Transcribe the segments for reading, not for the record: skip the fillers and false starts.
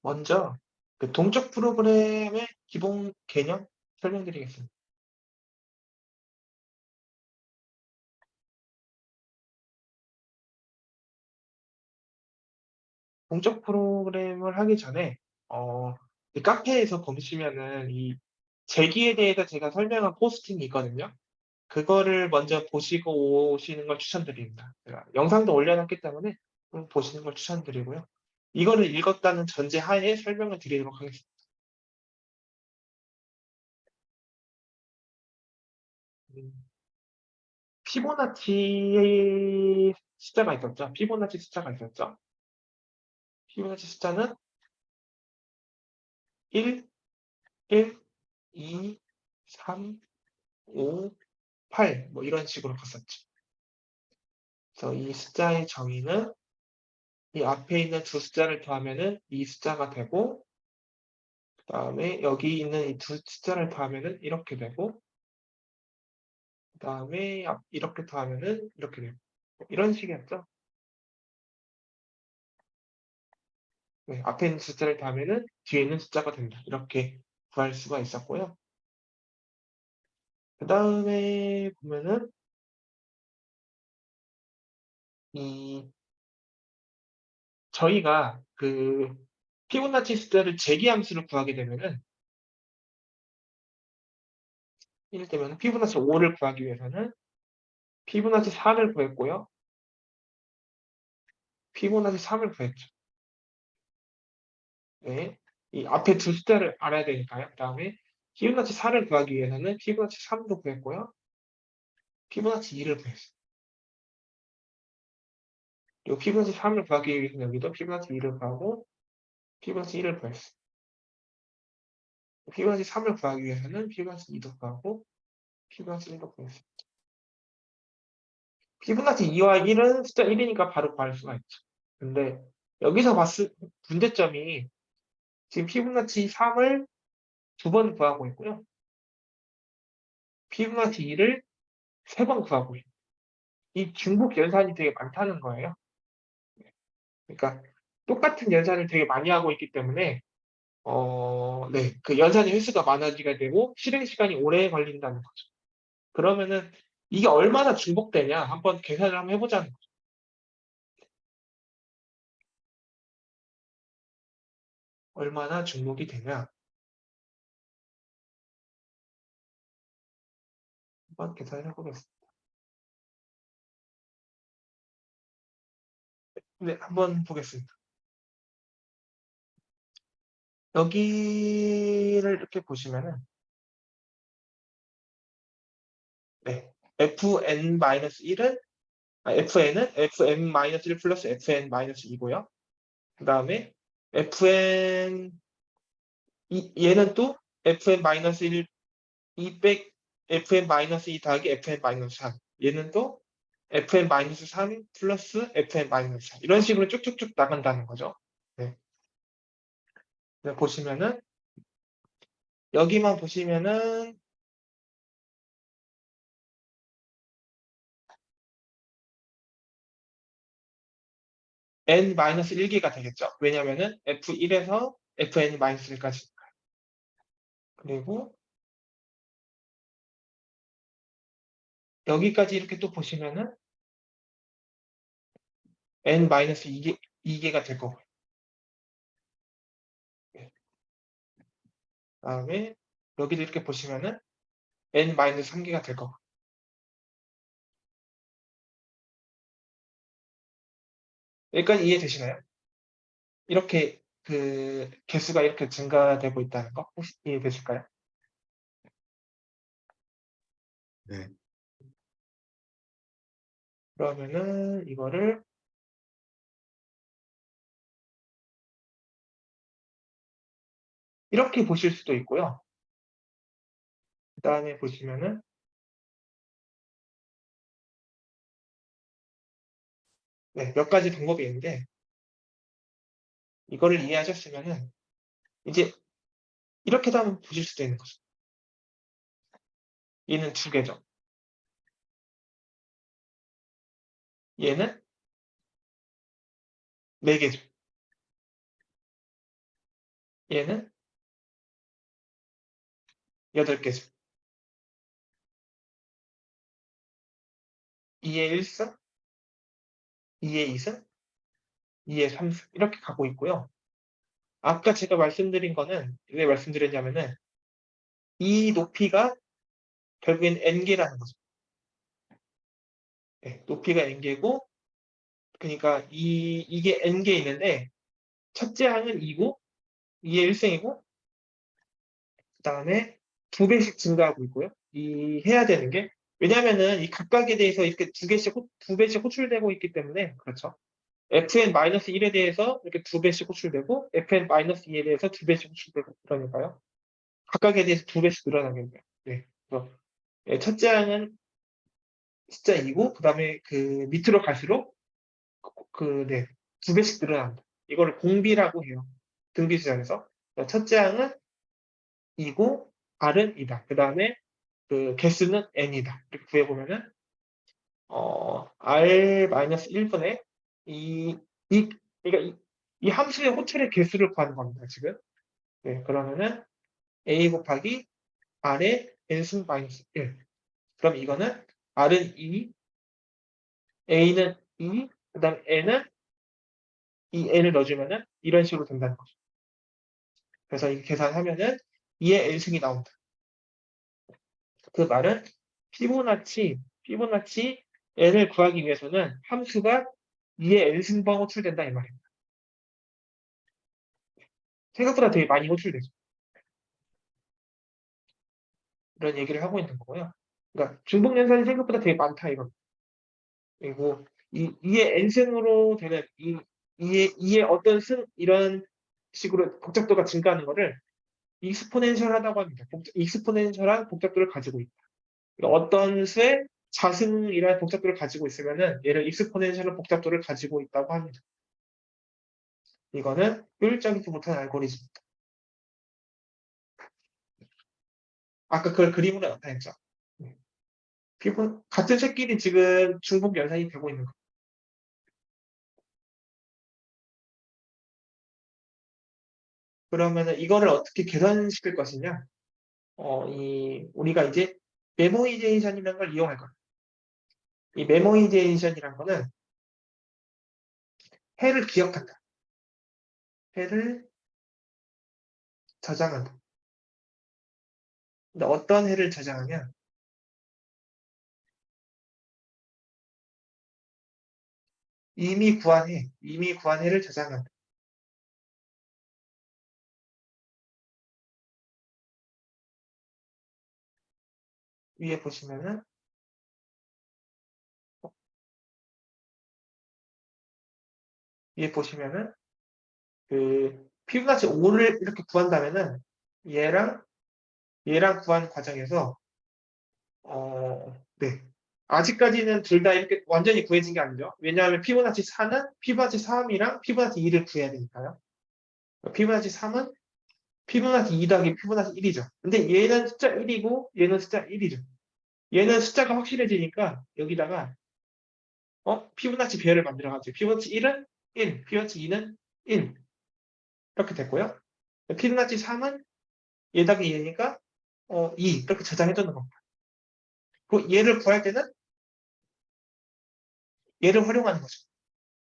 먼저 그 동적 프로그램의 기본 개념 설명드리겠습니다. 동적 프로그램을 하기 전에 이 카페에서 보시면은 이 제기에 대해서 제가 설명한 포스팅이 있거든요. 그거를 먼저 보시고 오시는 걸 추천드립니다. 제가 영상도 올려놨기 때문에 보시는 걸 추천드리고요. 이거를 읽었다는 전제 하에 설명을 드리도록 하겠습니다. 음, 피보나치 숫자가 있었죠. 피보나치 숫자가 있었죠. 피보나치 숫자는 1, 1, 2, 3, 5, 8, 뭐 이런 식으로 갔었죠. 그래서 이 숫자의 정의는 이 앞에 있는 두 숫자를 더하면은 이 숫자가 되고, 그 다음에 여기 있는 이 두 숫자를 더하면은 이렇게 되고, 그 다음에 이렇게 더하면은 이렇게 되고, 이런 식이었죠. 네, 앞에 있는 숫자를 더하면은 뒤에 있는 숫자가 된다. 이렇게 구할 수가 있었고요. 그 다음에 보면은 이 저희가 그 피보나치 숫자를 재기함수를 구하게 되면은 이를 때면 피보나치 5를 구하기 위해서는 피보나치 4를 구했고요. 피보나치 3을 구했죠. 네. 이 앞에 두 숫자를 알아야 되니까요. 그 다음에 피보나치 4를 구하기 위해서는 피보나치 3도 구했고요. 피보나치 2를 구했어요. 그리고 피보나치 3을 구하기 위해서는 여기도 피보나치 2를 구하고 피보나치 1을 구했어요. 피보나치 3을 구하기 위해서는 피보나치 2도 구하고 피보나치 1도 구했어요. 피보나치 2와 1은 숫자 1이니까 바로 구할 수가 있죠. 근데 여기서 봤을 문제점이 지금 피보나치 3을 두 번 구하고 있고요. 피보나치 2를 세 번 구하고 있어요. 이 중복 연산이 되게 많다는 거예요. 그러니까 똑같은 연산을 되게 많이 하고 있기 때문에 네, 그 연산의 횟수가 많아지게 되고 실행 시간이 오래 걸린다는 거죠. 그러면은 이게 얼마나 중복되냐 한번 계산을 한번 해보자는 거죠. 얼마나 중복이 되냐 한번 계산을 해보겠습니다. 네, 한번 보겠습니다. 여기를 이렇게 보시면은 네, fn-1은 fn은 fn-1 플러스 fn-2고요. 그 다음에 fn 얘는 또 fn-1 200 fn-2 더하기 fn-3 얘는 또 fn-3 플러스 fn-4 이런 식으로 쭉쭉쭉 나간다는 거죠. 네. 네, 보시면은 여기만 보시면은 n-1개가 되겠죠. 왜냐면은 f1에서 fn-1까지. 그리고 여기까지 이렇게 또 보시면은 n-2개, 2개가 될 거고요. 네. 그다음에 여기도 이렇게 보시면은 n-3개가 될 거고. 여기까지 이해되시나요? 이렇게 그 개수가 이렇게 증가되고 있다는 거 혹시 이해되실까요? 네. 그러면은 이거를 이렇게 보실 수도 있고요. 그 다음에 보시면은 네, 몇 가지 방법이 있는데 이거를 이해하셨으면은 이제 이렇게도 한번 보실 수도 있는 거죠. 얘는 두 개죠. 얘는 네 개죠. 얘는 8개죠. 2의 1승, 2의 2승, 2의 3승 이렇게 가고 있고요. 아까 제가 말씀드린 거는 왜 말씀드렸냐면은 이 높이가 결국엔 n개라는 거죠. 네, 높이가 n개고 그러니까 이게 n개 있는데 첫째 항은 2고 2의 1승이고 그다음에 2배씩 증가하고 있고요. 이 해야 되는 게 왜냐면은 이 각각에 대해서 이렇게 2배씩 호출되고 있기 때문에 그렇죠. fn-1에 대해서 이렇게 2배씩 호출되고 fn-2에 대해서 2배씩 호출되고 그러니까요. 각각에 대해서 2배씩 늘어나겠네요. 네. 그래서 첫째 항은 숫자 2고 그다음에 그 밑으로 갈수록 네, 2배씩 늘어난다. 이거를 공비라고 해요. 등비수열에서. 첫째 항은 2고 r은 2다. 그다음에 그 개수는 n이다. 이렇게 구해보면은 r-1분의 이 그러니까 이 함수의 호출의 개수를 구하는 겁니다. 지금. 네, 그러면은 a 곱하기 r의 n승 마이너스 1. 그럼 이거는 r은 2, a는 2, 그다음 n은 이 n을 넣어주면은 이런 식으로 된다는 거죠. 그래서 이 계산하면은 2의 n승이 나온다. 그 말은 피보나치 n을 구하기 위해서는 함수가 2의 n승번 호출된다 이 말입니다. 생각보다 되게 많이 호출되죠. 이런 얘기를 하고 있는 거고요. 그러니까 중복연산이 생각보다 되게 많다 이거. 그리고 이의 n승으로 되는 이의 어떤 승 이런 식으로 복잡도가 증가하는 거를 익스포넨셜하다고 합니다. 익스포넨셜한 복잡도를 가지고 있다. 그러니까 어떤 수의 자승이라는 복잡도를 가지고 있으면은 얘를 익스포넨셜한 복잡도를 가지고 있다고 합니다. 이거는 효율적이지 못한 알고리즘입니다. 아까 그걸 그림으로 나타냈죠. 같은 새끼리 지금 중복 연산이 되고 있는 거예요. 그러면은 이거를 어떻게 개선시킬 것이냐? 우리가 이제 메모이제이션이라는 걸 이용할 거예요. 이 메모이제이션이라는 거는 해를 기억한다. 해를 저장한다. 근데 어떤 해를 저장하냐? 이미 구한 해를 저장한다. 위에 보시면은 위에 보시면은 그 피부나치 5를 이렇게 구한다면은 얘랑 구한 과정에서 네. 아직까지는 둘 다 이렇게 완전히 구해진 게 아니죠. 왜냐하면 피보나치 4는 피보나치 3이랑 피보나치 2를 구해야 되니까요. 피보나치 3은 피보나치 2 더하기 피보나치 1이죠. 근데 얘는 숫자 1이고 얘는 숫자 1이죠. 얘는 숫자가 확실해지니까 여기다가 피보나치 배열을 만들어가지고 피보나치 1은 1, 피보나치 2는 1 이렇게 됐고요. 피보나치 3은 얘 더하기 얘니까 2 이렇게 저장해두는 겁니다. 그리고 얘를 구할 때는 얘를 활용하는 거죠.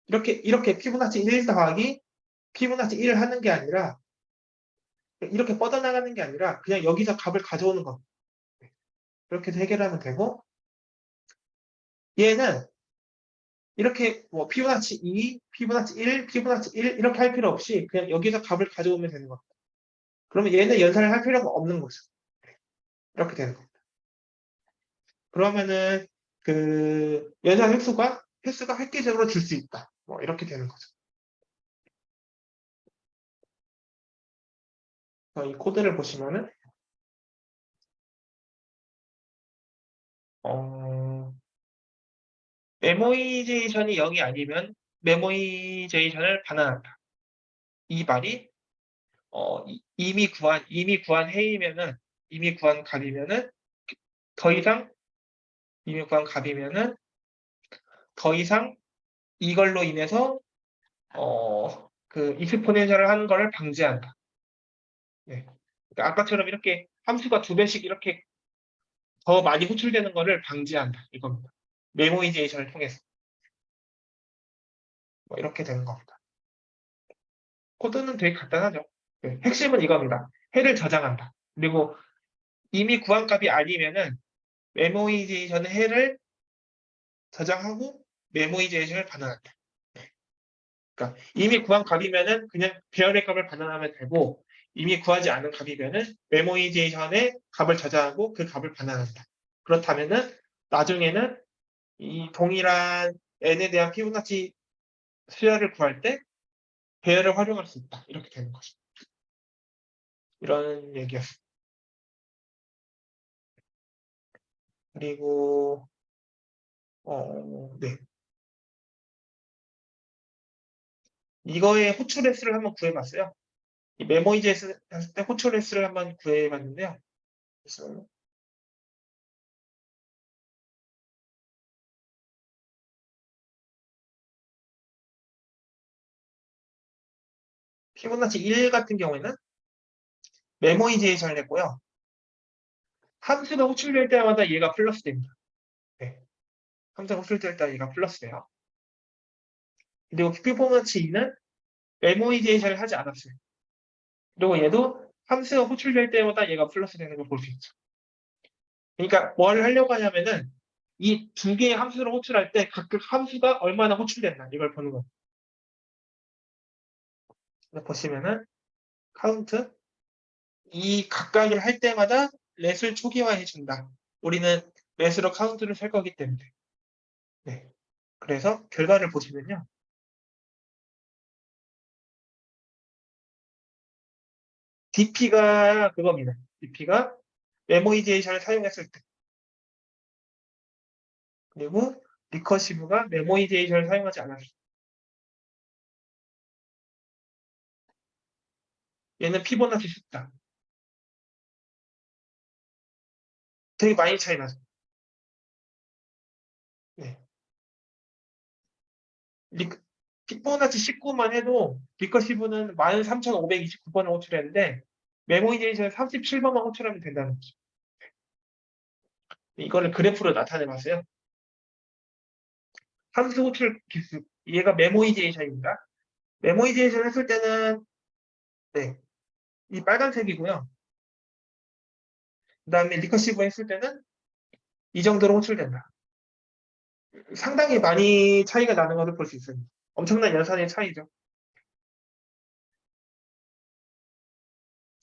이렇게 피보나치 1 더하기 피보나치 1을 하는 게 아니라 이렇게 뻗어나가는 게 아니라 그냥 여기서 값을 가져오는 겁니다. 그렇게 해서 해결하면 되고 얘는 이렇게 뭐 피보나치 2, 피보나치 1, 피보나치 1 이렇게 할 필요 없이 그냥 여기서 값을 가져오면 되는 겁니다. 그러면 얘는 연산을 할 필요가 없는 거죠. 이렇게 되는 겁니다. 그러면은 그 연산 횟수가 획기적으로 줄 수 있다. 뭐 이렇게 되는 거죠. 이 코드를 보시면은 어, 메모이제이션이 0이 아니면 메모이제이션을 반환한다. 이 말이 이미 구한 해이면은 이미 구한 값이면은 더 이상 이미 구한 값이면은 더 이상 이걸로 인해서 그 익스포넨셜을 하는 거를 방지한다. 네. 그러니까 아까처럼 이렇게 함수가 2배씩 이렇게 더 많이 호출되는 거를 방지한다. 이겁니다. 메모이제이션을 통해서. 뭐 이렇게 되는 겁니다. 코드는 되게 간단하죠. 네. 핵심은 이겁니다. 해를 저장한다. 그리고 이미 구한 값이 아니면은 메모이제이션의 해를 저장하고 메모이제이션을 반환한다. 그러니까 이미 구한 값이면은 그냥 배열의 값을 반환하면 되고 이미 구하지 않은 값이면은 메모이제이션의 값을 저장하고 그 값을 반환한다. 그렇다면은 나중에는 이 동일한 n에 대한 피보나치 수열을 구할 때 배열을 활용할 수 있다. 이렇게 되는 거죠. 이런 얘기였습니다. 그리고 네. 이거의 호출 S를 한번 구해봤어요. 이 메모이제 했을 때 호출 S를 한번 구해봤는데요. 그래서 피보나치 1 같은 경우에는 메모이제이션을 했고요. 함수가 호출될 때마다 얘가 플러스 됩니다. 네. 함수가 호출될 때 얘가 플러스 돼요. 그리고 피보나치 2는 메모이제이션을 하지 않았어요. 그리고 얘도 함수가 호출될 때마다 얘가 플러스 되는 걸 볼 수 있죠. 그러니까 뭘 하려고 하냐면은 이 두 개의 함수를 호출할 때 각각 함수가 얼마나 호출됐나 이걸 보는 거예요. 보시면은 카운트 이 각각을 할 때마다 렛을 초기화해 준다. 우리는 렛으로 카운트를 셀 거기 때문에. 네. 그래서 결과를 보시면요. DP가 그겁니다. DP가 메모이제이션을 사용했을 때. 그리고 리커시브가 메모이제이션을 사용하지 않았을 때. 얘는 피보나치 숫자. 되게 많이 차이 나죠. 네. 피보나치 19만 해도 리커시브는 13,529번을 호출했는데 메모이제이션은 37번만 호출하면 된다는 거죠. 이거를 그래프로 나타내 봤어요. 함수 호출 기수. 얘가 메모이제이션입니다. 메모이제이션 했을 때는 네, 이 빨간색이고요. 그 다음에 리커시브 했을 때는 이 정도로 호출된다. 상당히 많이 차이가 나는 것을 볼 수 있습니다. 엄청난 연산의 차이죠.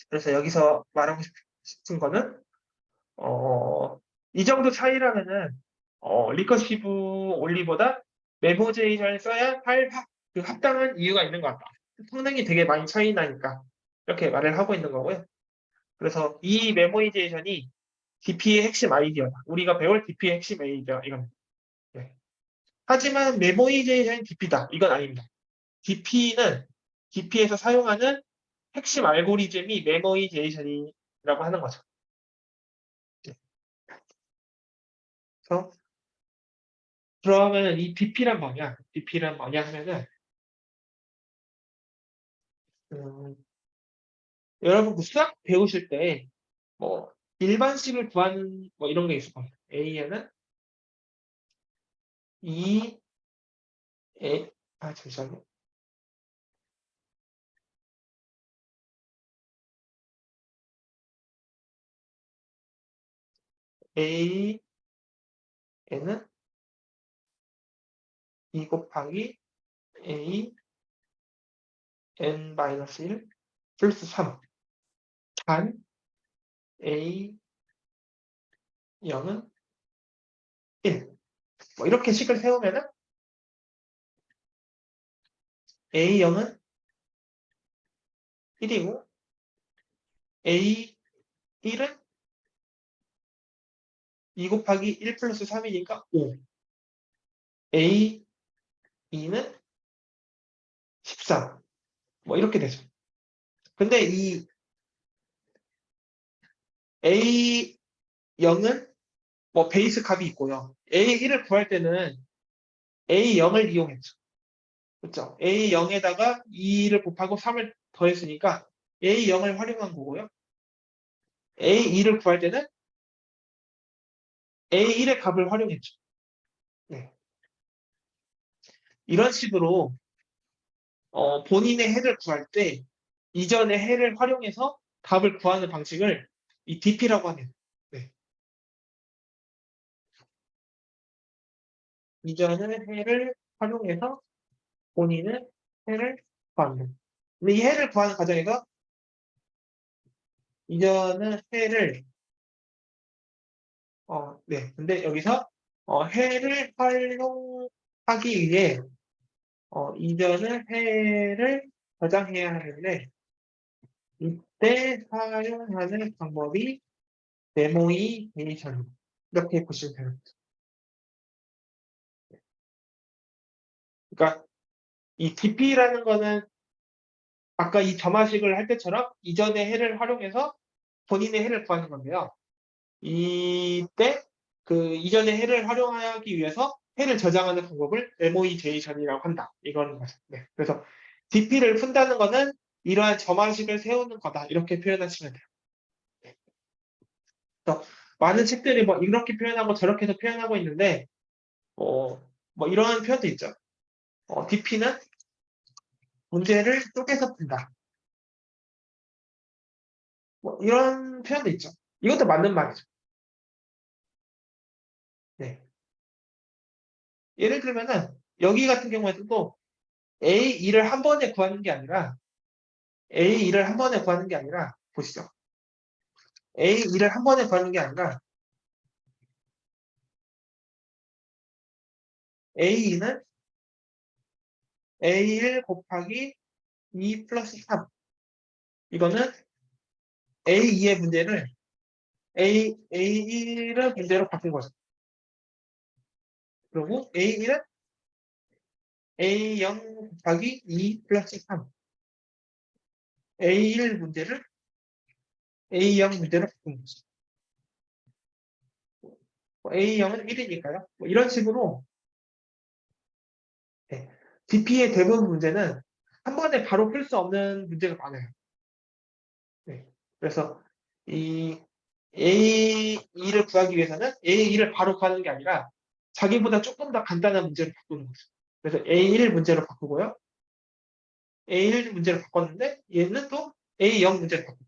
그래서 여기서 말하고 싶은 거는 이 정도 차이라면은 리커시브 올리보다 메모제이션을 써야 할 그 합당한 이유가 있는 것 같다. 성능이 되게 많이 차이 나니까 이렇게 말을 하고 있는 거고요. 그래서 이 메모이제이션이 DP의 핵심 아이디어다. 우리가 배울 DP의 핵심 아이디어 이겁니다. 네. 하지만 메모이제이션이 DP다. 이건 아닙니다. DP는 DP에서 사용하는 핵심 알고리즘이 메모이제이션이라고 하는 거죠. 네. 그래서 그러면 이 DP란 뭐냐? DP란 뭐냐 하면은 음, 여러분 그 수학 배우실 때 뭐 일반식을 구하는 뭐 이런 게 있을 거예요. A에는 2 A 잠시만요. A에는 2 곱하기 A n-1 플러스 3 단 A 0은 1. 뭐 이렇게 식을 세우면은 A 0은 1이고 A 1은 2 곱하기 1 플러스 3이니까 5. A 2는 14. 뭐 이렇게 되죠. 근데 이 A 0은 뭐 베이스 값이 있고요. A 1을 구할 때는 A 0을 이용했죠. 그렇죠? A 0에다가 2를 곱하고 3을 더했으니까 A0을 활용한 거고요. A2를 구할 때는 A1의 값을 활용했죠. 네. 이런 식으로 본인의 해를 구할 때 이전의 해를 활용해서 답을 구하는 방식을 이 DP라고 합니다. 네. 이전의 해를 활용해서 본인의 해를 구하는. 근데 이 해를 구하는 과정에서 이전의 해를 네. 근데 여기서 해를 활용하기 위해 이전의 해를 저장해야 하는데 이때 사용하는 방법이 메모이제이션 이렇게 보시면 됩니다. 그러니까 이 DP라는 거는 아까 이 점화식을 할 때처럼 이전의 해를 활용해서 본인의 해를 구하는 건데요. 이때 그 이전의 해를 활용하기 위해서 해를 저장하는 방법을 메모이제이션이라고 한다. 이거는 거죠. 네. 그래서 DP를 푼다는 거는 이러한 점화식을 세우는 거다. 이렇게 표현하시면 돼요. 그래서 많은 책들이 뭐 이렇게 표현하고 저렇게도 표현하고 있는데 뭐 이러한 표현도 있죠. DP는 문제를 쪼개서 푼다. 뭐 이런 표현도 있죠. 이것도 맞는 말이죠. 네. 예를 들면은 여기 같은 경우에도 A2를 한 번에 구하는 게 아니라 A2를 한 번에 구하는 게 아니라 보시죠. A2를 한 번에 구하는 게 아니라 A2는 A1 곱하기 2 플러스 3 이거는 A2의 문제를 A1의 문제로 바꾼 거죠. 그리고 A1은 A0 곱하기 2 플러스 3 A1 문제를 A0 문제로 바꾼 거죠. A0은 1이니까요. 뭐 이런 식으로 네. DP의 대부분 문제는 한 번에 바로 풀 수 없는 문제가 많아요. 네. 그래서 이 A2를 구하기 위해서는 A2를 바로 구하는 게 아니라 자기보다 조금 더 간단한 문제로 바꾸는 거죠. 그래서 A1 문제로 바꾸고요. A1 문제로 바꿨는데 얘는 또 A0 문제로 바꾸고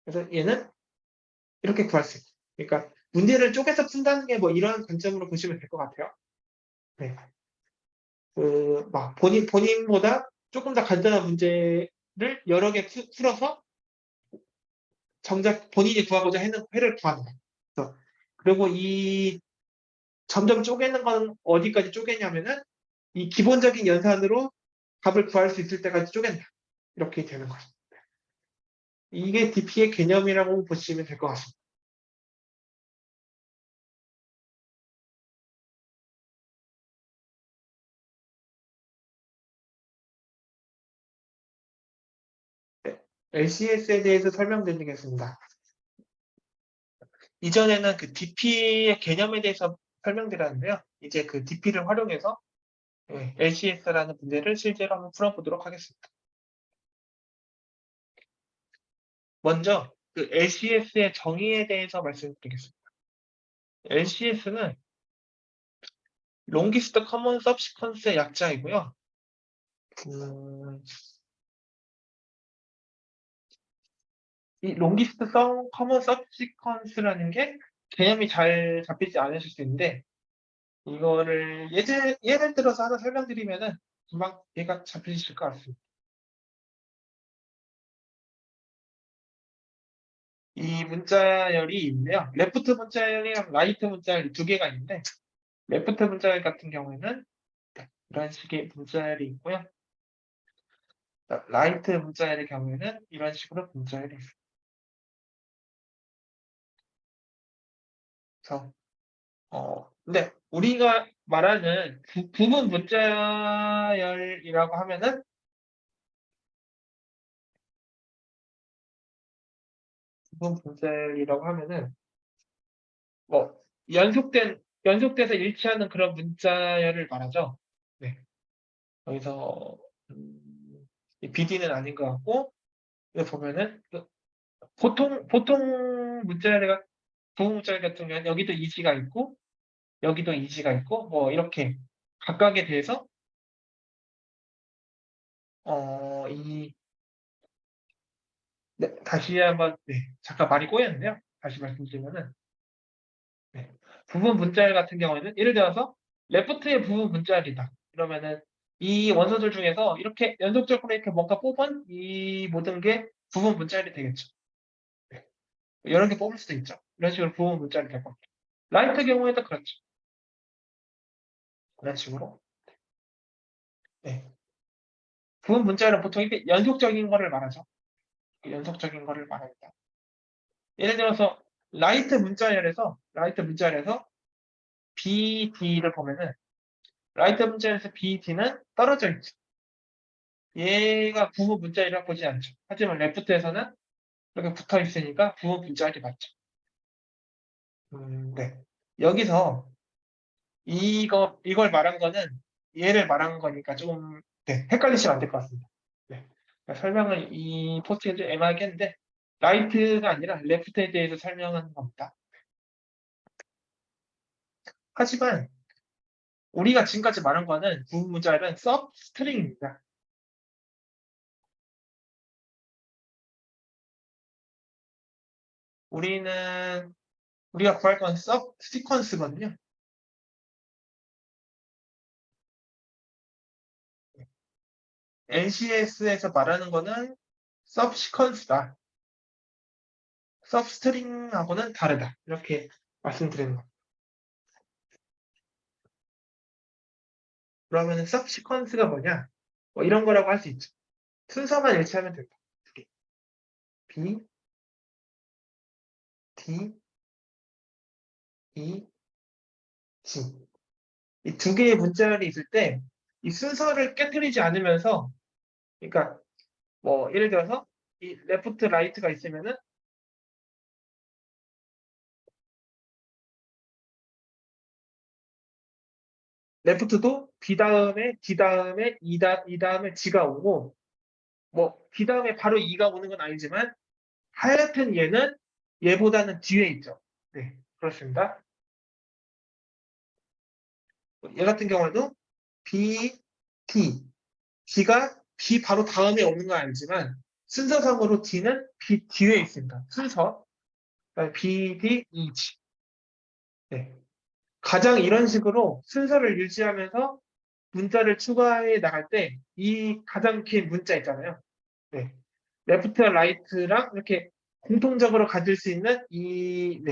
그래서 얘는 이렇게 구할 수 있어요. 그러니까 문제를 쪼개서 푼다는 게 뭐 이런 관점으로 보시면 될 것 같아요. 네. 막 본인보다 조금 더 간단한 문제를 여러 개 풀어서 정작 본인이 구하고자 하는 회를 구하는 거예요. 그리고 이 점점 쪼개는 건 어디까지 쪼개냐면은 이 기본적인 연산으로 값을 구할 수 있을 때까지 쪼갠다. 이렇게 되는 거죠. 이게 DP의 개념이라고 보시면 될 것 같습니다. 네. LCS에 대해서 설명드리겠습니다. 이전에는 그 DP의 개념에 대해서 설명드렸는데요. 이제 그 DP를 활용해서 LCS라는 문제를 실제로 한번 풀어보도록 하겠습니다. 먼저 그 LCS의 정의에 대해서 말씀드리겠습니다. LCS는 Longest Common Subsequence의 약자이고요. 이 Longest Common Subsequence라는 게 개념이 잘 잡히지 않으실 수 있는데 이거를 예를 들어서 하나 설명드리면은 금방 얘가 잡히실 것 같습니다. 이 문자열이 있는데요. 레프트 문자열이랑 라이트 문자열이 두 개가 있는데 레프트 문자열 같은 경우에는 이런 식의 문자열이 있고요. 라이트 문자열의 경우에는 이런 식으로 문자열이 있습니다. 그래서 근데 우리가 말하는 부분 문자열이라고 하면은 부분 문자열이라고 하면은 뭐 연속돼서 일치하는 그런 문자열을 말하죠. 네. 여기서 이 BD는 아닌 것 같고, 여기 보면은 보통 문자열이가 부분 문자열 같은 경우는 여기도 이지가 있고 여기도 이지가 있고 뭐 이렇게 각각에 대해서 이 네, 다시 한번 잠깐 말이 꼬였는데요. 다시 말씀드리면은 부분 문자열 같은 경우에는 예를 들어서 레프트의 부분 문자열이다. 그러면은 이 원소들 중에서 이렇게 연속적으로 이렇게 뭔가 뽑은 이 모든 게 부분 문자열이 되겠죠. 여러 개 뽑을 수도 있죠. 이런 식으로 부분 문자열이 될 겁니다. 라이트 경우에도 그렇죠. 이런 식으로. 부분 문자열은 보통 이렇게 연속적인 거를 말하죠. 연속적인 거를 말합니다. 예를 들어서 라이트 문자열에서 BD를 보면은 라이트 문자열에서 BD는 떨어져 있죠. 얘가 부분 문자열이라고 보지 않죠. 하지만 레프트에서는 이렇게 붙어 있으니까 부분 문자열이 맞죠. 네. 여기서 이걸 말한 거는 얘를 말한 거니까 좀 헷갈리시면 안 될 것 같습니다. 그러니까 설명을 이 포스트에 좀 애매하게 했는데 라이트가 아니라 레프트에 대해서 설명하는 겁니다. 하지만 우리가 지금까지 말한 거는 부분 문자열은 서브스트링입니다. 우리가 구할 건 서브 시퀀스거든요. NCS에서 말하는 거는 서브 시퀀스다. 서브스트링하고는 다르다. 이렇게 말씀드리는 겁니다. 그러면 서브 시퀀스가 뭐냐? 뭐 이런 거라고 할 수 있죠. 순서만 일치하면 된다. B, D, E, G. 이 두 개의 문자열이 있을 때 이 순서를 깨뜨리지 않으면서 그러니까 뭐 예를 들어서 이 레프트 라이트가 있으면은 레프트도 B 다음에 D 다음에 E 다음에 G가 오고 뭐 D 다음에 바로 E가 오는 건 아니지만 하여튼 얘는 얘보다는 뒤에 있죠. 네, 그렇습니다. 얘 같은 경우에도 B, D, G가 B 바로 다음에 오는 건 아니지만 순서상으로 D는 B 뒤에 있습니다. 순서. B, D, E, G. 네. 가장 이런 식으로 순서를 유지하면서 문자를 추가해 나갈 때 이 가장 긴 문자 있잖아요. 네. 레프트와 라이트랑 이렇게 공통적으로 가질 수 있는 이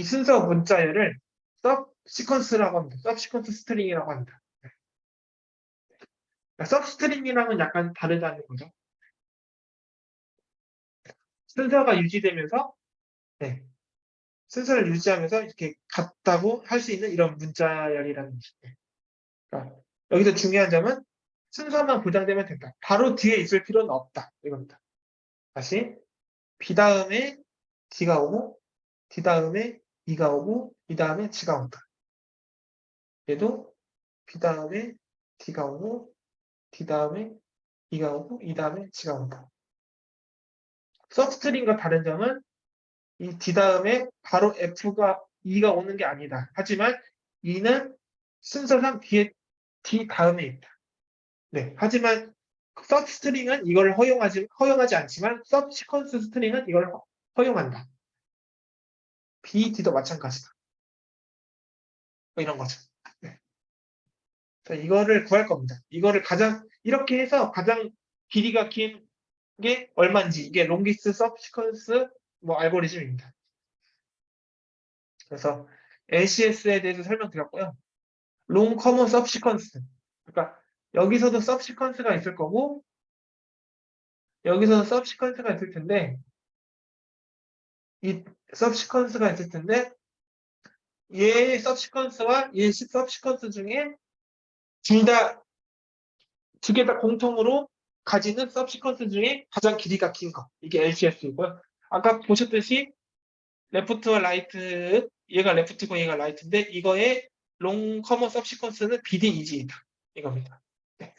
순서 문자열을 서브 시퀀스라고 합니다. 서브 시퀀스 스트링이라고 합니다. 서브 스트링이랑은 약간 다르다는 거죠. 순서가 유지되면서 네, 순서를 유지하면서 이렇게 같다고 할 수 있는 이런 문자열이라는 거죠. 그러니까 여기서 중요한 점은 순서만 보장되면 된다. 바로 뒤에 있을 필요는 없다. 이겁니다. 다시 B 다음에 D가 오고 D 다음에 E가 오고 E 다음에 G가 온다. 얘도 B 다음에 D가 오고 D 다음에 E가 오고 E 다음에 G가 온다. 서브스트링과 다른 점은 이 D 다음에 바로 F가 E가 오는 게 아니다. 하지만 E는 순서상 뒤에 D 다음에 있다. 네. 하지만 서브스트링은 이걸 허용하지 않지만 서브시퀀스 스트링은 이걸 허용한다. B, D도 마찬가지다. 뭐 이런 거죠. 네. 이거를 구할 겁니다. 이렇게 해서 가장 길이가 긴 게 얼마인지 이게 롱기스트 서브시퀀스 뭐 알고리즘입니다. 그래서 NCS에 대해서 설명드렸고요. 롱 커먼 서브시퀀스. 그러니까 여기서도 서브시퀀스가 있을 거고 여기서도 서브시퀀스가 있을 텐데 이 서브시퀀스가 있을 텐데 얘 서브시퀀스와 얘 서브시퀀스 중에 두 개 다 공통으로 가지는 서브시퀀스 중에 가장 길이가 긴 거. 이게 LCS이고요. 아까 보셨듯이 레프트와 라이트, 얘가 레프트고 얘가 라이트인데 이거의 롱 커먼 서브시퀀스는 BDEG이다. 이겁니다. 네.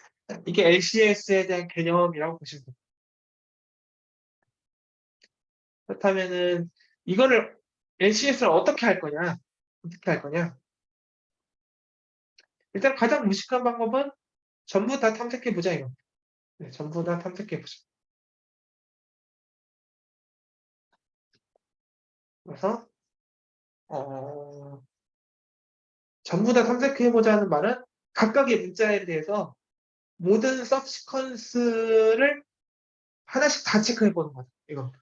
이게 LCS에 대한 개념이라고 보시면 됩니다. 그렇다면은 이거를 LCS를 어떻게 할 거냐? 어떻게 할 거냐? 일단 가장 무식한 방법은 전부 다 탐색해 보자 이거. 네, 전부 다 탐색해 보자. 그래서 전부 다 탐색해 보자는 말은 각각의 문자에 대해서 모든 서브시퀀스를 하나씩 다 체크해 보는 거죠. 이거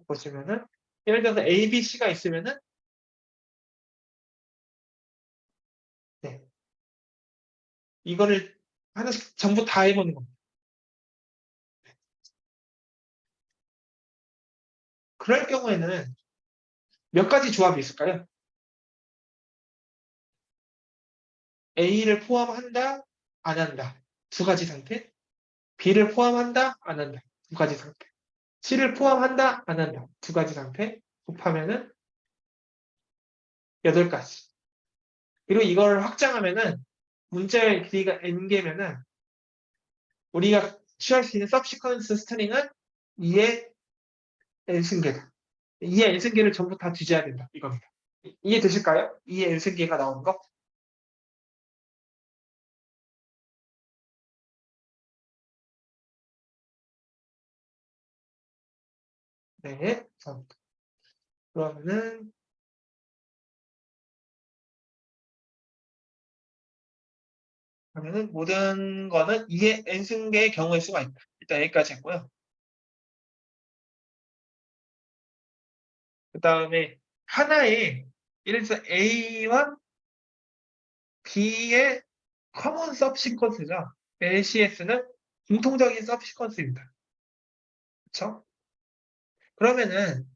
보시면은 예를 들어서 A, B, C가 있으면은 네, 이거를 하나씩 전부 다 해보는 겁니다. 그럴 경우에는 몇 가지 조합이 있을까요? A를 포함한다, 안 한다. 두 가지 상태. B를 포함한다, 안 한다. 두 가지 상태. C를 포함한다, 안 한다. 두 가지 상태. 곱하면은 8가지. 그리고 이걸 확장하면은 문자의 길이가 n개면은 우리가 취할 수 있는 서브시퀀스 스트링은 2의 n승계다. 2의 n승계를 전부 다 뒤져야 된다. 이겁니다. 이해되실까요? 2의 n승계가 나오는 거? 네. 그러면은 모든 거는 2의 n승계의 경우일 수가 있다. 일단 여기까지 했고요. 그 다음에 하나의 예를 들어서 A와 B의 커먼 서브시퀀스죠. LCS는 공통적인 서브시퀀스입니다. 그렇죠? 그러면은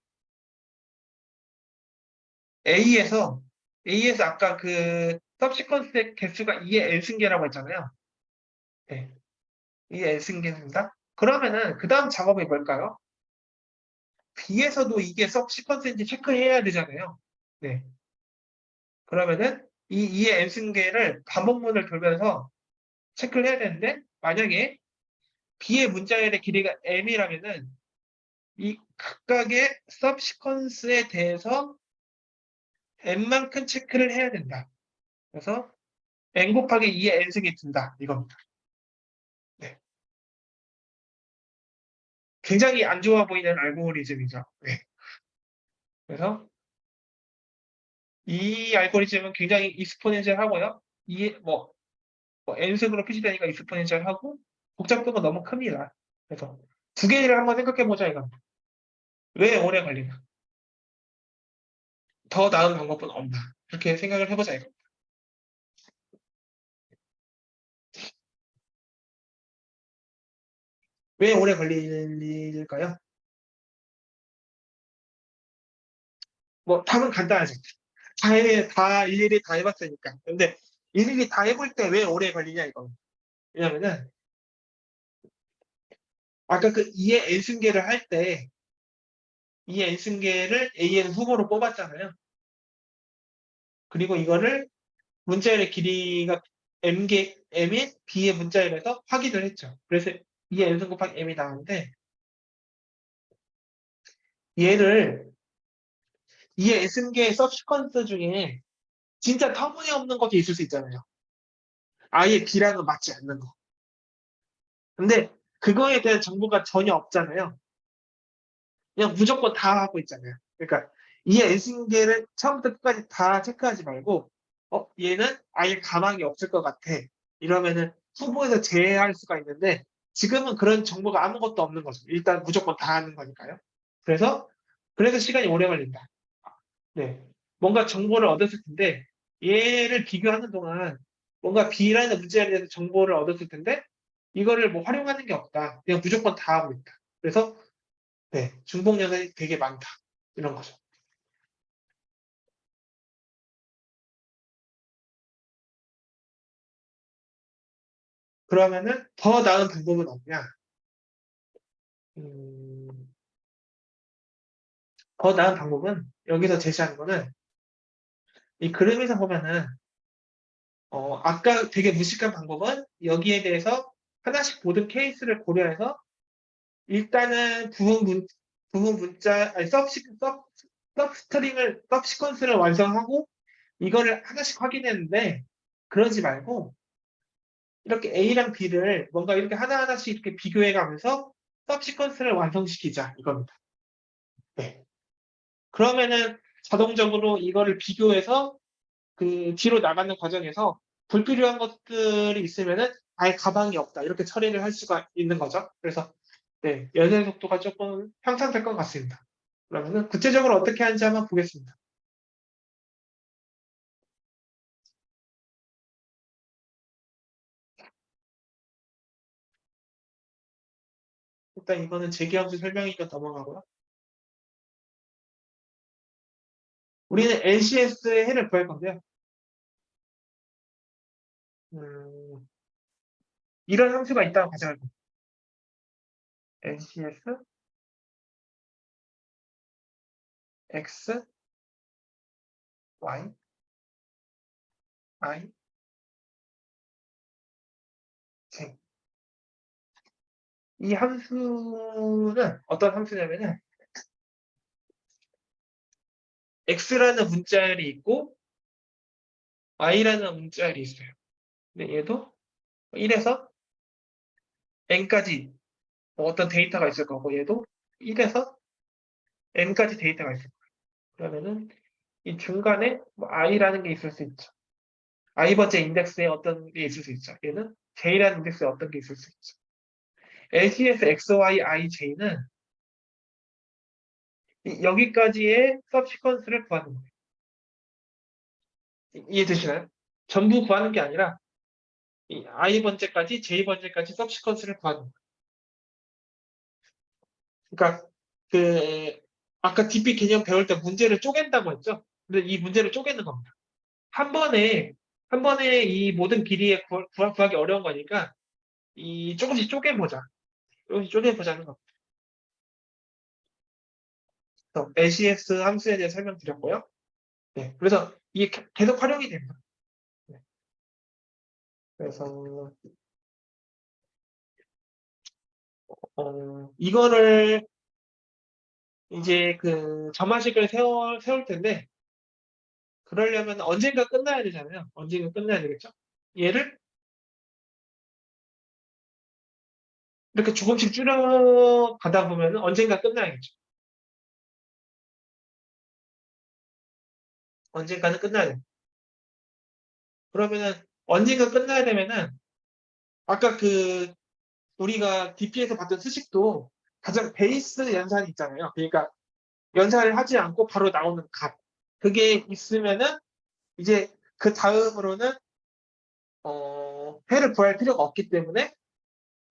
A에서 아까 그 서브시퀀스의 개수가 2의 n승계라고 했잖아요. 네, 2의 n승계입니다. 그러면은 그 다음 작업이 뭘까요? B에서도 이게 서브시퀀스인지 체크해야 되잖아요. 네. 그러면은 이 2의 n승계를 반복문을 돌면서 체크를 해야 되는데 만약에 B의 문자열의 길이가 m이라면은 이 각각의 서브시퀀스에 대해서 n만큼 체크를 해야 된다. 그래서 n 곱하기 2의 n승이 든다. 이겁니다. 네. 굉장히 안 좋아 보이는 알고리즘이죠. 네. 그래서 이 알고리즘은 굉장히 익스포넨셜 하고요. n승으로 표시되니까 익스포넨셜 하고 복잡도가 너무 큽니다. 그래서 두 개를 한번 생각해 보자 이겁니다. 왜 오래 걸리나? 더 나은 방법은 없나? 이렇게 생각을 해보자 이거. 왜 오래 걸릴까요? 뭐 답은 간단하죠. 다 일일이 다 해봤으니까. 근데 일일이 다 해볼 때 왜 오래 걸리냐 이거. 왜냐면은 아까 그 2의 n승계를 할 때 2의 n승계를 a의 후보로 뽑았잖아요. 그리고 이거를 문자열의 길이가 m인 b의 문자열에서 확인을 했죠. 그래서 2의 n승 곱하기 m이 나오는데 얘를 2의 n승계의 서브시퀀스 중에 진짜 터무니없는 것도 있을 수 있잖아요. 아예 b랑은 맞지 않는 거. 근데 그거에 대한 정보가 전혀 없잖아요. 그냥 무조건 다 하고 있잖아요. 그러니까 이 엔싱계를 처음부터 끝까지 다 체크하지 말고 얘는 아예 가망이 없을 것 같아. 이러면은 후보에서 제외할 수가 있는데 지금은 그런 정보가 아무것도 없는 거죠. 일단 무조건 다 하는 거니까요. 그래서 시간이 오래 걸린다. 네. 뭔가 정보를 얻었을 텐데 얘를 비교하는 동안 뭔가 B라는 문제에 대해서 정보를 얻었을 텐데 이거를 뭐 활용하는 게 없다. 그냥 무조건 다 하고 있다. 그래서 네, 중복연이 되게 많다. 이런 거죠. 그러면은 더 나은 방법은 없냐? 음, 더 나은 방법은 여기서 제시하는 거는 이 그림에서 보면은 아까 되게 무식한 방법은 여기에 대해서 하나씩 모든 케이스를 고려해서 일단은 부분 문자, 아니, 서브시퀀스를 완성하고 이거를 하나씩 확인했는데 그러지 말고 이렇게 A랑 B를 뭔가 이렇게 하나하나씩 이렇게 비교해 가면서 서브시퀀스를 완성시키자 이겁니다. 네. 그러면은 자동적으로 이거를 비교해서 그 뒤로 나가는 과정에서 불필요한 것들이 있으면은 아예 가방이 없다 이렇게 처리를 할 수가 있는 거죠. 그래서 네, 연산 속도가 조금 향상될 것 같습니다. 그러면은 구체적으로 어떻게 하는지 한번 보겠습니다. 일단 이거는 재계함수 설명이니까 넘어가고요. 우리는 NCS의 해를 구할 건데요. 음, 이런 함수가 있다고 가정할 겁니다. NCS X, Y, I, J. 이 함수는 어떤 함수냐면은 X라는 문자열이 있고 Y라는 문자열이 있어요. 근데 얘도 1에서 N까지 뭐 어떤 데이터가 있을 거고 얘도 1에서 N까지 데이터가 있을 거예요. 그러면은 이 중간에 뭐 I라는 게 있을 수 있죠. I번째 인덱스에 어떤 게 있을 수 있죠. 얘는 J라는 인덱스에 어떤 게 있을 수 있죠. LCS XY IJ는 여기까지의 서브시퀀스를 구하는 거예요. 이해되시나요? 전부 구하는 게 아니라 이 I번째까지 J번째까지 서브시퀀스를 구하는 거예요. 그러니까 그 아까 DP 개념 배울 때 문제를 쪼갠다고 했죠. 근데 이 문제를 쪼개는 겁니다. 한 번에 한 번에 이 모든 길이에 구하기 어려운 거니까 이 조금씩 쪼개보자. 조금씩 쪼개보자는 겁니다. LCS 함수에 대해 설명드렸고요. 네, 그래서 이게 계속 활용이 됩니다. 네, 그래서 이거를 이제 그 점화식을 세울 텐데 그러려면 언젠가 끝나야 되잖아요. 언젠가 끝나야 되겠죠? 얘를 이렇게 조금씩 줄여가다 보면 언젠가 끝나야겠죠. 언젠가는 끝나야 돼. 그러면은 언젠가 끝나야 되면은 아까 그 우리가 DP에서 봤던 수식도 가장 베이스 연산이 있잖아요. 그러니까 연산을 하지 않고 바로 나오는 값. 그게 있으면은 이제 그 다음으로는 해를 구할 필요가 없기 때문에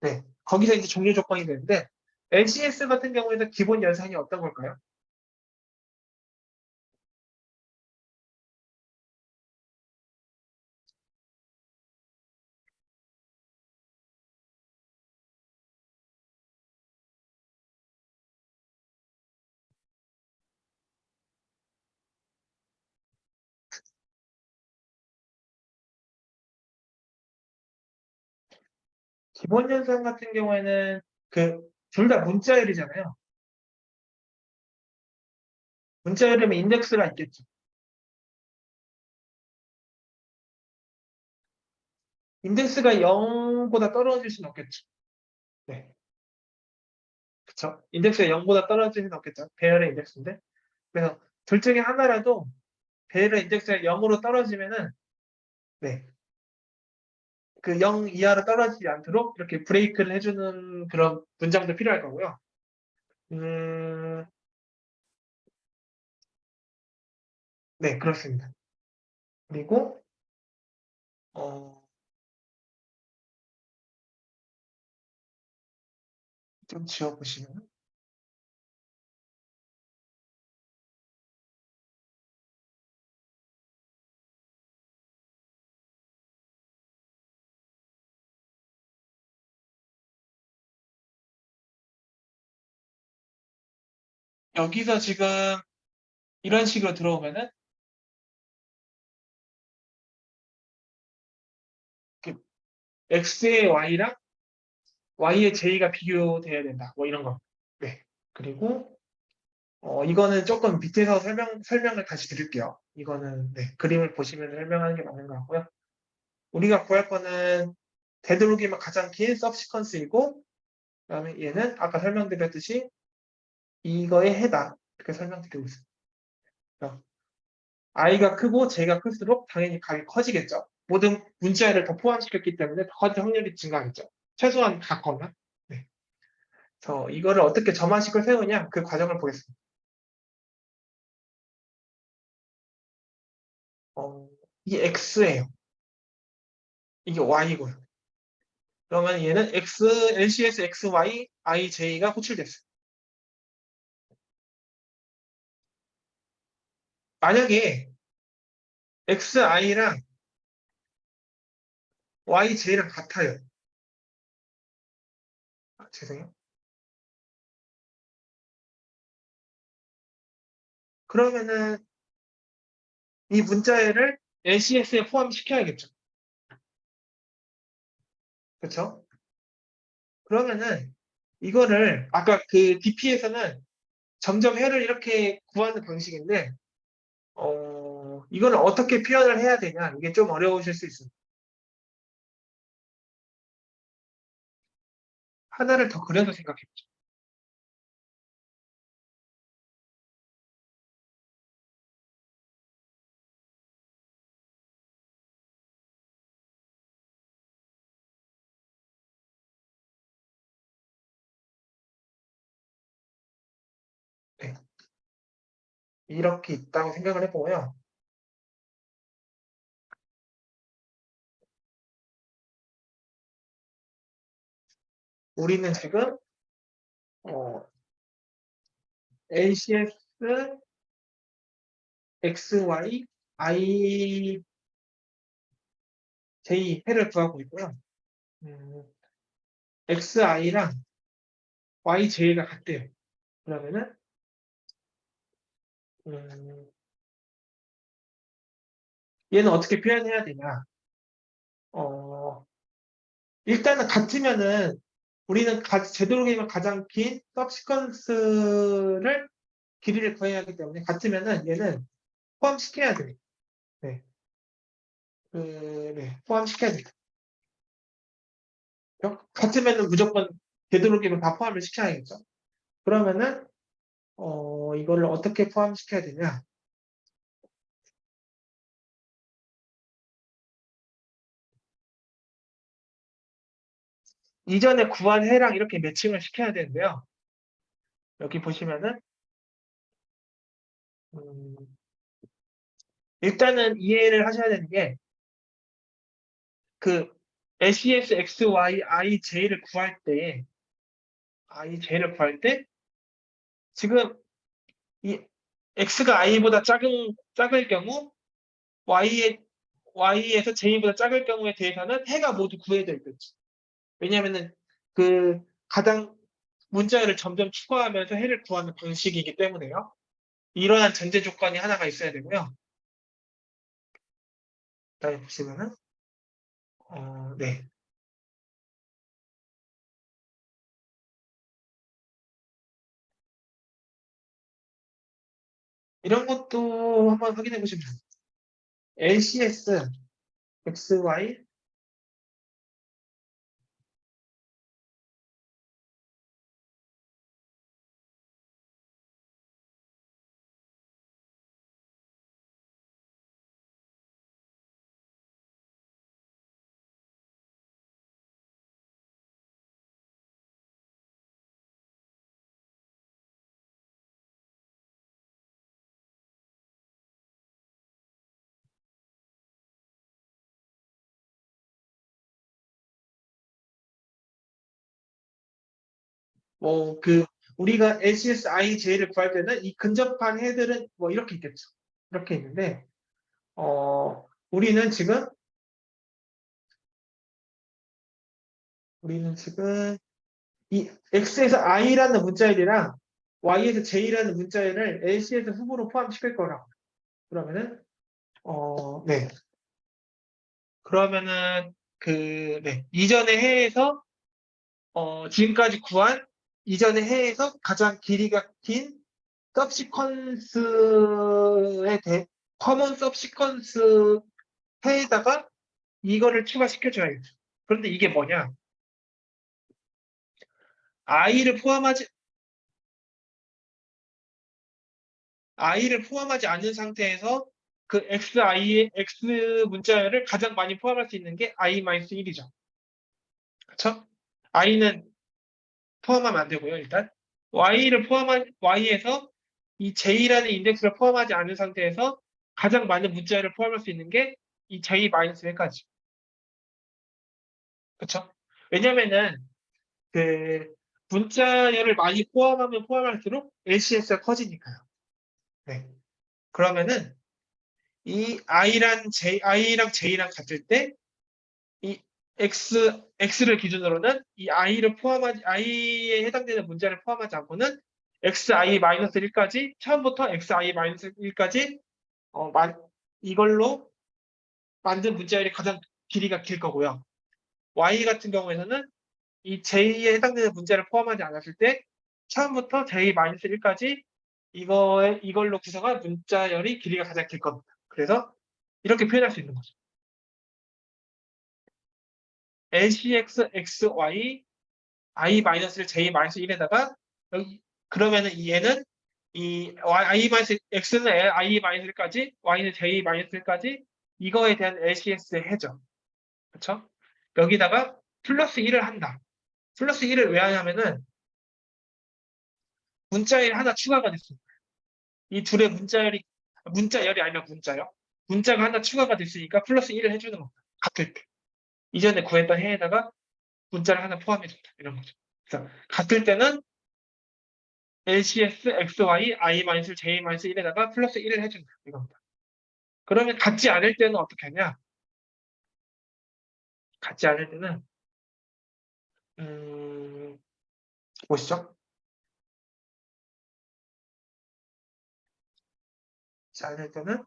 네, 거기서 이제 종료 조건이 되는데 LCS 같은 경우에는 기본 연산이 어떤 걸까요? 기본 연산 같은 경우에는 그 둘 다 문자열이잖아요. 문자열이면 인덱스가 있겠죠. 인덱스가 0보다 떨어질 수는 없겠죠. 네, 그쵸. 인덱스가 0보다 떨어질 수는 없겠죠. 배열의 인덱스인데. 그래서 둘 중에 하나라도 배열의 인덱스가 0으로 떨어지면은 네, 그 0 이하로 떨어지지 않도록 이렇게 브레이크를 해주는 그런 문장도 필요할 거고요. 음, 네, 그렇습니다. 그리고 어, 좀 지워보시면 여기서 지금 이런 식으로 들어오면은 x의 y랑 y의 j가 비교돼야 된다. 뭐 이런 거. 네. 그리고 이거는 조금 밑에서 설명을 다시 드릴게요. 이거는 네, 그림을 보시면 설명하는 게 맞는 것 같고요. 우리가 구할 거는 되도록이면 가장 긴 서브시퀀스이고, 그다음에 얘는 아까 설명드렸듯이 이거에 해당 이렇게 설명드리고 있습니다. i가 크고 j가 클수록 당연히 값이 커지겠죠. 모든 문자를 더 포함시켰기 때문에 더 커질 확률이 증가하겠죠. 최소한 같거나. 네. 그래서 이거를 어떻게 점화식을 세우냐 그 과정을 보겠습니다. 이게 x예요. 이게 y고요. 그러면 얘는 LCS XY, IJ가 호출됐어요. 만약에 XI랑 YJ랑 같아요. 죄송해요. 그러면은 이 문자열을 LCS에 포함시켜야겠죠. 그렇죠? 그러면은 이거를 아까 그 DP에서는 점점 해를 이렇게 구하는 방식인데 이거는 어떻게 표현을 해야 되냐 이게 좀 어려우실 수 있습니다. 하나를 더 그려서 생각해보죠. 네. 이렇게 있다고 생각을 해보고요. 우리는 지금 LCS XY, IJ 해를 구하고 있고요. XI랑 YJ가 같대요. 그러면은 얘는 어떻게 표현해야 되냐? 어, 일단은 같으면은 우리는 되도록이면 가장 긴 서브시퀀스를 길이를 구해야 하기 때문에 같으면은 얘는 포함시켜야 돼요. 네. 네, 포함시켜야 돼요. 같으면은 무조건 되도록이면 다 포함을 시켜야겠죠. 그러면은 이거를 어떻게 포함시켜야 되냐? 이전에 구한 해랑 이렇게 매칭을 시켜야 되는데요. 여기 보시면은 음, 일단은 이해를 하셔야 되는 게 그 SES XY IJ를 구할 때 지금 이 X가 I보다 작을 경우 Y에서 J보다 작을 경우에 대해서는 해가 모두 구해져 있겠죠. 왜냐하면은 그 가장 문자열을 점점 추가하면서 해를 구하는 방식이기 때문에요. 이러한 전제 조건이 하나가 있어야 되고요. 그다음에 보시면은 네. 이런 것도 한번 확인해 보시면 돼요. LCS XY 우리가 LCS IJ를 구할 때는 이 근접한 해들은 뭐 이렇게 있겠죠. 이렇게 있는데 우리는 지금 이 X에서 I라는 문자열이랑 Y에서 J라는 문자열을 LC에서 후보로 포함시킬 거라고. 그러면은 네. 그러면은 이전의 해에서 지금까지 구한 이전의 해에서 가장 길이가 긴 서브시퀀스에 대해 커먼 서브시퀀스 해에다가 이거를 추가시켜줘야겠죠. 그런데 이게 뭐냐? i를 포함하지 않은 상태에서 그 x 문자열을 가장 많이 포함할 수 있는 게 i-1이죠. 그렇죠? i는 포함하면 안 되고요. 일단 y에서 이 j라는 인덱스를 포함하지 않은 상태에서 가장 많은 문자열을 포함할 수 있는 게 이 j-1까지. 그렇죠? 왜냐면은 그 문자열을 많이 포함하면 포함할수록 LCS가 커지니까요. 네. 그러면은 이 i랑 j랑 같을 때 이 x를 기준으로는 이 i에 해당되는 문자를 포함하지 않고는 xi-1까지 처음부터 xi-1까지 이걸로 만든 문자열이 가장 길이가 길 거고요. y 같은 경우에는 이 j에 해당되는 문자를 포함하지 않았을 때 처음부터 j-1까지 이걸로 구성한 문자열이 길이가 가장 길 겁니다. 그래서 이렇게 표현할 수 있는 거죠. LCX, XY, I-를 J-1에다가 그러면은 얘는 이 X는 I-1까지, Y는 J-1까지 이거에 대한 LCS의 해죠. 그렇죠? 여기다가 플러스 1을 한다. 플러스 1을 왜 하냐면은 문자열이 하나 추가가 됐습니다. 이 둘의 문자열이 아니라 문자요. 문자가 하나 추가가 됐으니까 플러스 1을 해주는 겁니다. 같을 때. 이전에 구했던 해에다가 문자를 하나 포함해준다. 이런 거죠. 그래서 같을 때는 LCS, XY, I-J-1에다가 플러스 1을 해준다. 이겁니다. 그러면 같지 않을 때는 어떻게 하냐? 같지 않을 때는 보시죠. 같지 않을 때는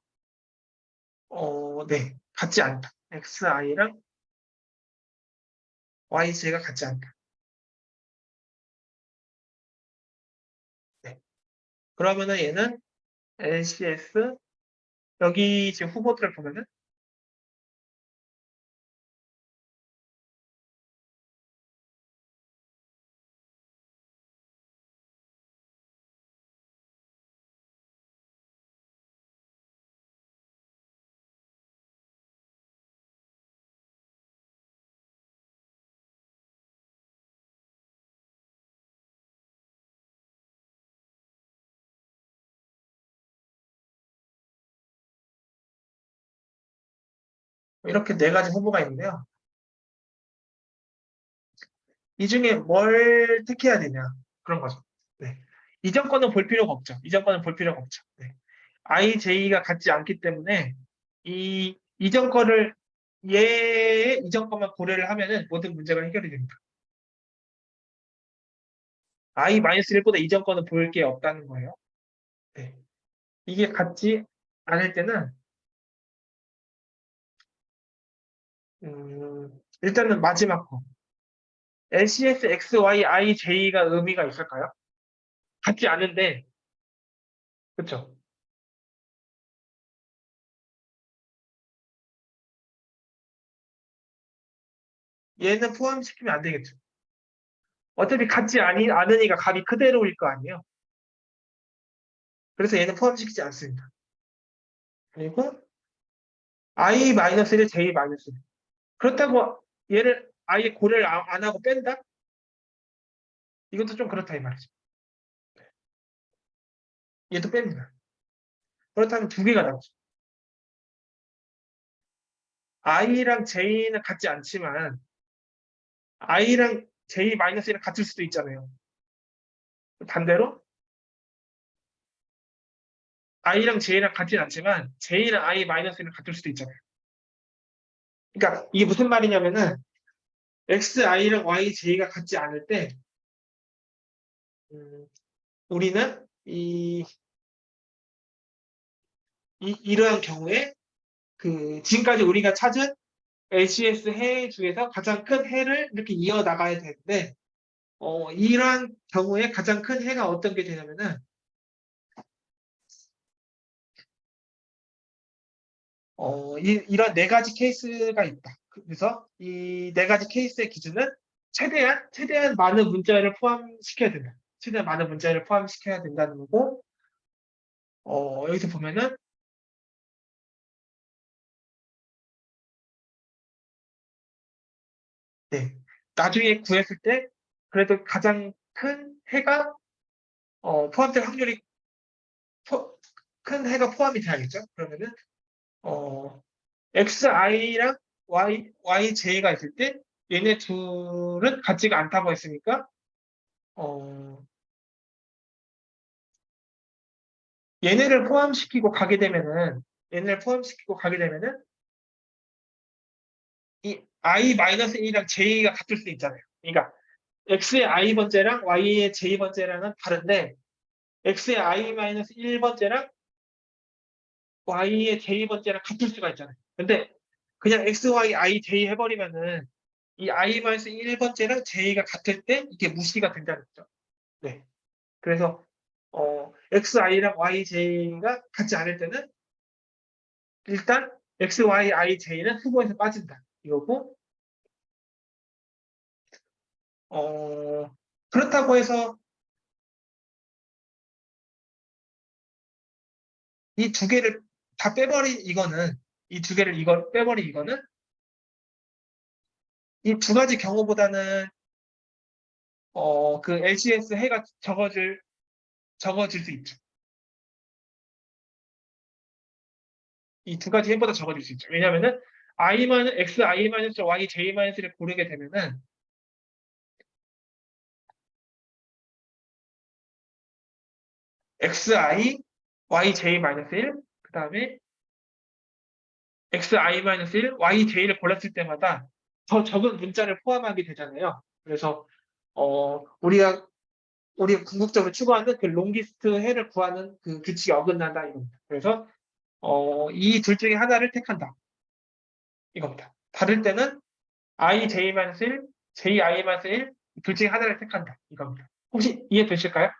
네. 같지 않다. XI랑 YJ가 같지 않다. 네. 그러면은 얘는 LCS 여기 지금 후보들을 보면은 이렇게 네 가지 후보가 있는데요. 이 중에 뭘 택해야 되냐 그런 거죠. 네. 이전 거는 볼 필요가 없죠. 이전 거는 볼 필요가 없죠. 네. IJ가 같지 않기 때문에 이 이전 거를 얘의 이전 것만 고려를 하면은 모든 문제가 해결이 됩니다. I-1보다 이전 거는 볼 게 없다는 거예요. 네. 이게 같지 않을 때는 일단은 마지막 거 LCS, XY, IJ가 의미가 있을까요? 같지 않은데 그렇죠? 얘는 포함시키면 안 되겠죠. 어차피 같지 않으니까 값이 그대로일 거 아니에요. 그래서 얘는 포함시키지 않습니다. 그리고 I-를 J-를. 그렇다고 얘를 아예 고려를 안 하고 뺀다? 이것도 좀 그렇다 이 말이죠. 얘도 뺍니다. 그렇다면 두 개가 나오죠. I랑 J는 같지 않지만 I랑 J-1랑 같을 수도 있잖아요. 반대로 I랑 J랑 같진 않지만 J랑 I-랑 같을 수도 있잖아요. 그러니까 이게 무슨 말이냐면은 X, I랑 Y, J가 같지 않을 때 우리는 이러한 경우에 지금까지 우리가 찾은 LCS 해 중에서 가장 큰 해를 이렇게 이어나가야 되는데, 이러한 경우에 가장 큰 해가 어떤 게 되냐면은, 이런 네 가지 케이스가 있다. 그래서 이 네 가지 케이스의 기준은 최대한 많은 문자를 포함시켜야 된다. 최대한 많은 문자를 포함시켜야 된다는 거고, 여기서 보면은, 네. 나중에 구했을 때, 그래도 가장 큰 해가, 포함될 확률이, 큰 해가 포함이 돼야겠죠? 그러면은, 어, XI랑 YJ가 있을 때, 얘네 둘은 같지가 않다고 했으니까, 어, 얘네를 포함시키고 가게 되면은, 얘네를 포함시키고 가게 되면은, 이 I-1이랑 J가 같을 수 있잖아요. 그러니까, X의 I 번째랑 Y의 J번째랑은 다른데, X의 I-1번째랑 Y의 J번째랑 같을 수가 있잖아요. 근데, 그냥 X, Y, I, J 해버리면은, 이 I-1번째랑 J가 같을 때, 이게 무시가 된다는 거죠. 네. 그래서, XI랑 YJ가 같지 않을 때는, 일단, X, Y, I, J는 후보에서 빠진다. 이거고, 그렇다고 해서 이 두 개를 다 빼버린 이거는, 이 두 개를 이걸 빼버린 이거는, 이 두 가지 경우보다는, 그 LCS 해가 적어질 수 있죠. 이 두 가지 해보다 적어질 수 있죠. 왜냐면은, XI-Y, J-를 고르게 되면은, XI, Y, J-1, 그 다음에 XI-1, YJ를 골랐을 때마다 더 적은 문자를 포함하게 되잖아요. 그래서 우리가 궁극적으로 추구하는 그 롱기스트 해를 구하는 그 규칙에 어긋난다 이겁니다. 그래서 이 둘 중에 하나를 택한다 이겁니다. 다를 때는 IJ-1, JI-1 둘 중에 하나를 택한다 이겁니다. 혹시 이해되실까요?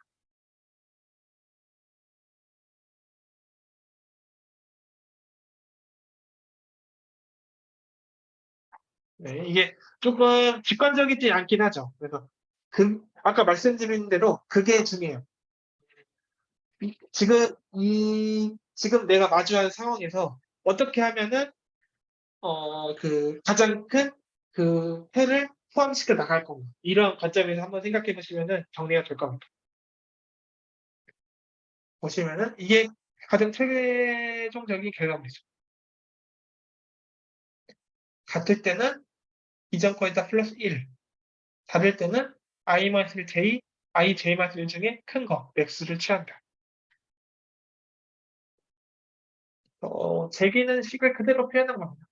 네, 이게 조금 직관적이지 않긴 하죠. 그래서 아까 말씀드린 대로 그게 중요해요. 지금 내가 마주한 상황에서 어떻게 하면은, 가장 큰 그 해를 포함시켜 나갈 건가. 이런 관점에서 한번 생각해 보시면은 정리가 될 겁니다. 보시면은 이게 가장 최종적인 결과물이죠. 같을 때는 이전 거에다 플러스 1, 다를 때는 I-J, IJ-1 중에 큰 거, 맥스를 취한다. 제기는 식을 그대로 표현한 겁니다.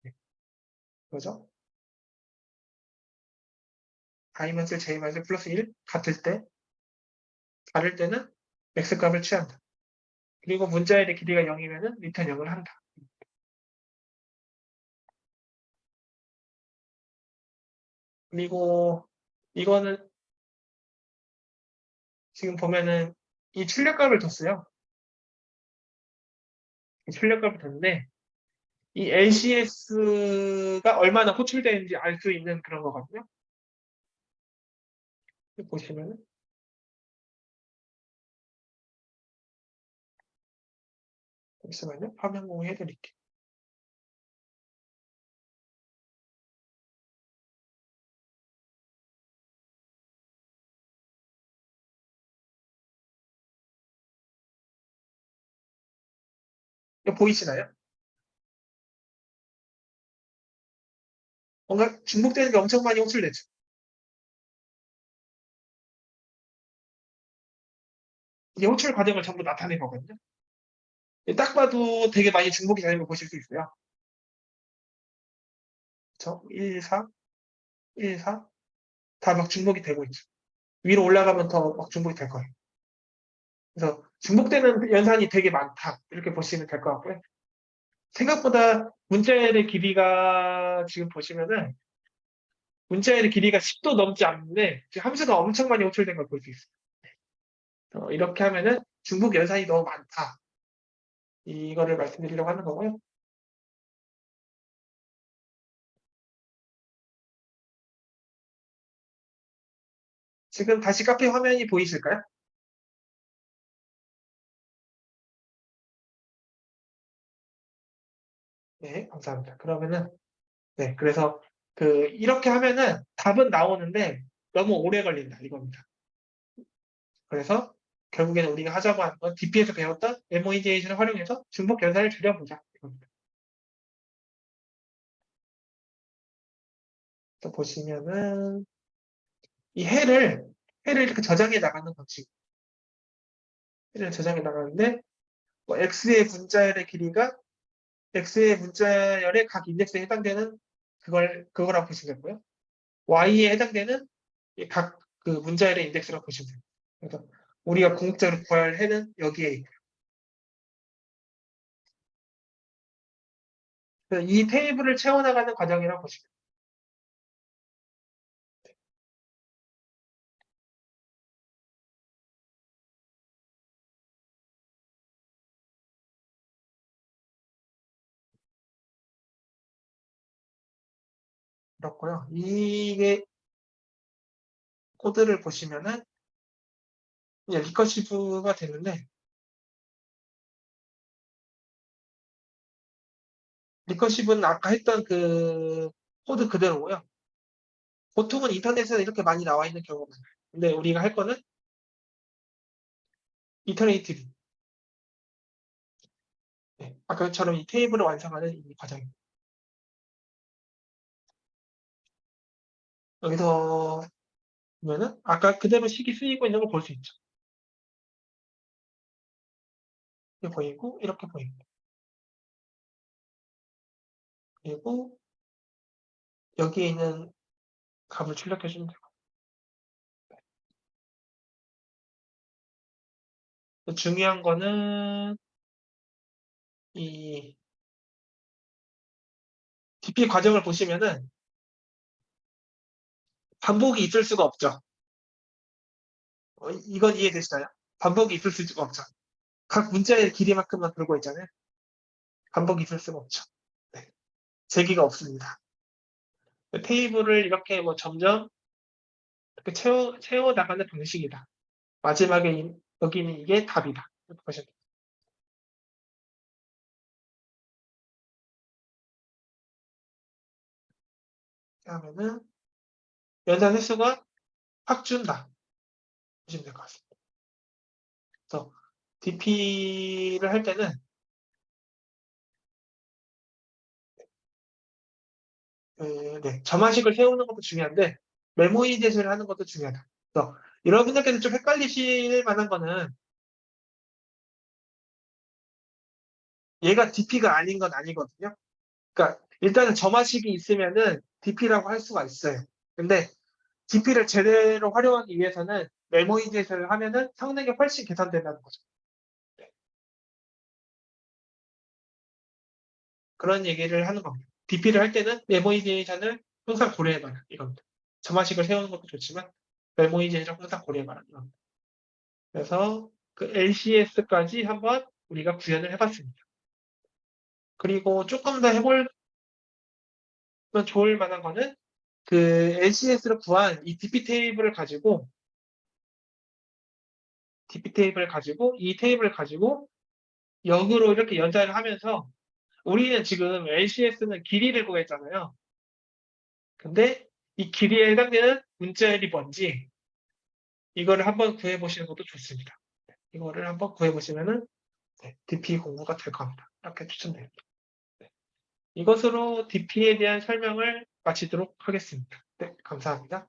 네, 그죠? I-J-1 플러스 1, 같을 때, 다를 때는 맥스 값을 취한다. 그리고 문자의 길이가 0이면은 리턴 0을 한다. 그리고 이거는 지금 보면은 이 출력값을 뒀어요. 이 출력값을 뒀는데 이 LCS가 얼마나 호출되는지 알 수 있는 그런 거거든요. 보시면은 잠시만요. 화면 공유 해드릴게요. 이거 보이시나요? 뭔가 중복되는 게 엄청 많이 호출되죠. 이게 호출 과정을 전부 나타낸 거거든요. 딱 봐도 되게 많이 중복이 되는 걸 보실 수 있어요. 그쵸? 1, 4, 1, 4, 다 막 중복이 되고 있죠. 위로 올라가면 더 막 중복이 될 거예요. 그래서 중복되는 연산이 되게 많다. 이렇게 보시면 될 것 같고요. 생각보다 문자열의 길이가 지금 보시면은 문자열의 길이가 10도 넘지 않는데 지금 함수가 엄청 많이 호출된 걸 볼 수 있어요. 이렇게 하면은 중복 연산이 너무 많다. 이거를 말씀드리려고 하는 거고요. 지금 다시 카페 화면이 보이실까요? 네, 감사합니다. 그러면은 네, 그래서 이렇게 하면은 답은 나오는데 너무 오래 걸린다 이겁니다. 그래서 결국에는 우리가 하자고 하는 건 DP에서 배웠던 메모이제이션을 활용해서 중복 연산을 줄여보자 이겁니다. 또 보시면은 이 해를 이렇게 저장해 나가는 방식. 해를 저장해 나가는데 뭐 x의 문자열의 길이가 x의 문자열의 각 인덱스에 해당되는 그거라고 보시면 되고요. y에 해당되는 각 그 문자열의 인덱스라고 보시면 됩니다. 그래서 우리가 궁극적으로 구할 해는 여기에 있고요. 그래서 이 테이블을 채워나가는 과정이라고 보시면 됩니다. 그렇고요. 이게 코드를 보시면은 이제 리커시브가 되는데 리커시브는 아까 했던 그 코드 그대로고요. 보통은 인터넷에서 이렇게 많이 나와 있는 경우가 많아요. 근데 우리가 할 거는 이터레이티브. 네, 아까처럼 이 테이블을 완성하는 이 과정입니다. 여기서 보면은 아까 그대로 식이 쓰이고 있는 걸 볼 수 있죠. 이렇게 보이고 이렇게 보이고 그리고 여기에 있는 값을 출력해 주면 되고 중요한 거는 이 DP 과정을 보시면은 반복이 있을 수가 없죠. 이건 이해되시나요? 반복이 있을 수가 없죠. 각 문자의 길이만큼만 들고 있잖아요. 반복이 있을 수가 없죠. 네. 재기가 없습니다. 테이블을 이렇게 뭐 점점 이렇게 채워 나가는 방식이다. 마지막에 여기는 이게 답이다. 이렇게 보시면 됩니다. 하면은 연산 횟수가 확 준다. 보시면 될 것 같습니다. 그래서 DP를 할 때는 네, 점화식을 세우는 것도 중요한데 메모이 제시를 하는 것도 중요하다. 그래서 여러분들께서 좀 헷갈리실 만한 거는 얘가 DP가 아닌 건 아니거든요. 그러니까 일단은 점화식이 있으면은 DP라고 할 수가 있어요. 근데 DP를 제대로 활용하기 위해서는 메모이 제시를 하면은 성능이 훨씬 개선된다는 거죠. 그런 얘기를 하는 겁니다. DP를 할 때는 메모이제이션을 항상 고려해봐라 이겁니다. 점화식을 세우는 것도 좋지만 메모이제이션을 항상 고려해봐라 이겁니다. 그래서 그 LCS까지 한번 우리가 구현을 해봤습니다. 그리고 조금 더 해보면 좋을 만한 거는 그 LCS를 구한 이 DP 테이블을 가지고 이 테이블을 가지고 역으로 이렇게 연산을 하면서 우리는 지금 LCS는 길이를 구했잖아요. 근데 이 길이에 해당되는 문자열이 뭔지 이거를 한번 구해보시는 것도 좋습니다. 이거를 한번 구해보시면은 DP 공부가 될 겁니다. 이렇게 추천드립니다. 네. 이것으로 DP에 대한 설명을 마치도록 하겠습니다. 네, 감사합니다.